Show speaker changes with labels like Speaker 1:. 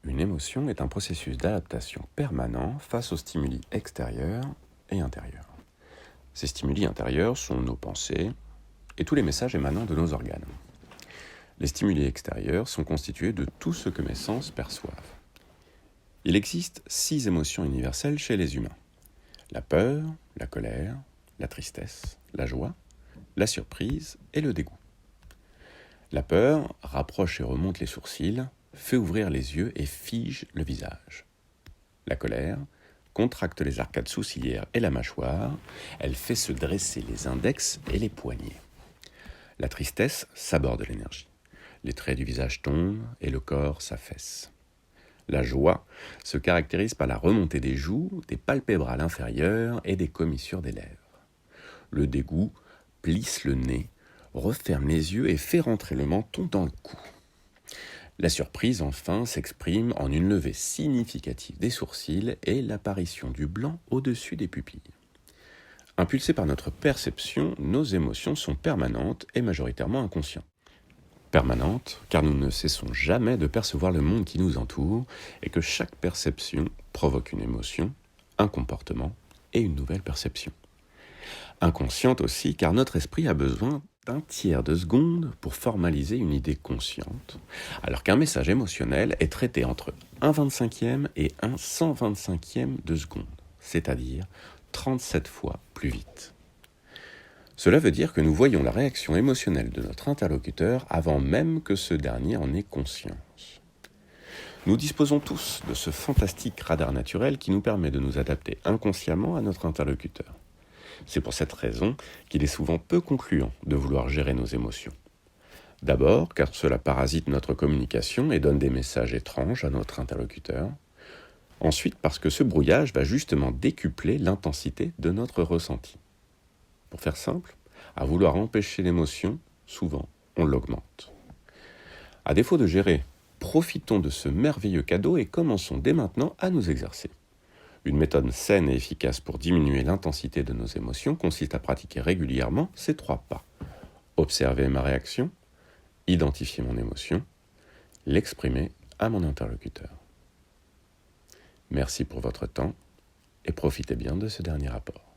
Speaker 1: Une émotion est un processus d'adaptation permanent face aux stimuli extérieurs et intérieurs. Ces stimuli intérieurs sont nos pensées et tous les messages émanant de nos organes. Les stimuli extérieurs sont constitués de tout ce que mes sens perçoivent. Il existe 6 émotions universelles chez les humains. La peur, la colère, la tristesse, la joie, la surprise et le dégoût. La peur rapproche et remonte les sourcils, fait ouvrir les yeux et fige le visage. La colère contracte les arcades sourcilières et la mâchoire, elle fait se dresser les index et les poignets. La tristesse s'aborde l'énergie. Les traits du visage tombent et le corps s'affaisse. La joie se caractérise par la remontée des joues, des palpébrales inférieures et des commissures des lèvres. Le dégoût plisse le nez, referme les yeux et fait rentrer le menton dans le cou. La surprise, enfin, s'exprime en une levée significative des sourcils et l'apparition du blanc au-dessus des pupilles. Impulsées par notre perception, nos émotions sont permanentes et majoritairement inconscientes. Permanentes, car nous ne cessons jamais de percevoir le monde qui nous entoure et que chaque perception provoque une émotion, un comportement et une nouvelle perception. Inconsciente aussi, car notre esprit a besoin d'un tiers de seconde pour formaliser une idée consciente, alors qu'un message émotionnel est traité entre 1/25e et 1/125e de seconde, c'est-à-dire 37 fois plus vite. Cela veut dire que nous voyons la réaction émotionnelle de notre interlocuteur avant même que ce dernier en ait conscience. Nous disposons tous de ce fantastique radar naturel qui nous permet de nous adapter inconsciemment à notre interlocuteur. C'est pour cette raison qu'il est souvent peu concluant de vouloir gérer nos émotions. D'abord, car cela parasite notre communication et donne des messages étranges à notre interlocuteur. Ensuite, parce que ce brouillage va justement décupler l'intensité de notre ressenti. Pour faire simple, à vouloir empêcher l'émotion, souvent, on l'augmente. À défaut de gérer, profitons de ce merveilleux cadeau et commençons dès maintenant à nous exercer. Une méthode saine et efficace pour diminuer l'intensité de nos émotions consiste à pratiquer régulièrement ces 3 pas. Observer ma réaction, identifier mon émotion, l'exprimer à mon interlocuteur. Merci pour votre temps et profitez bien de ce dernier rapport.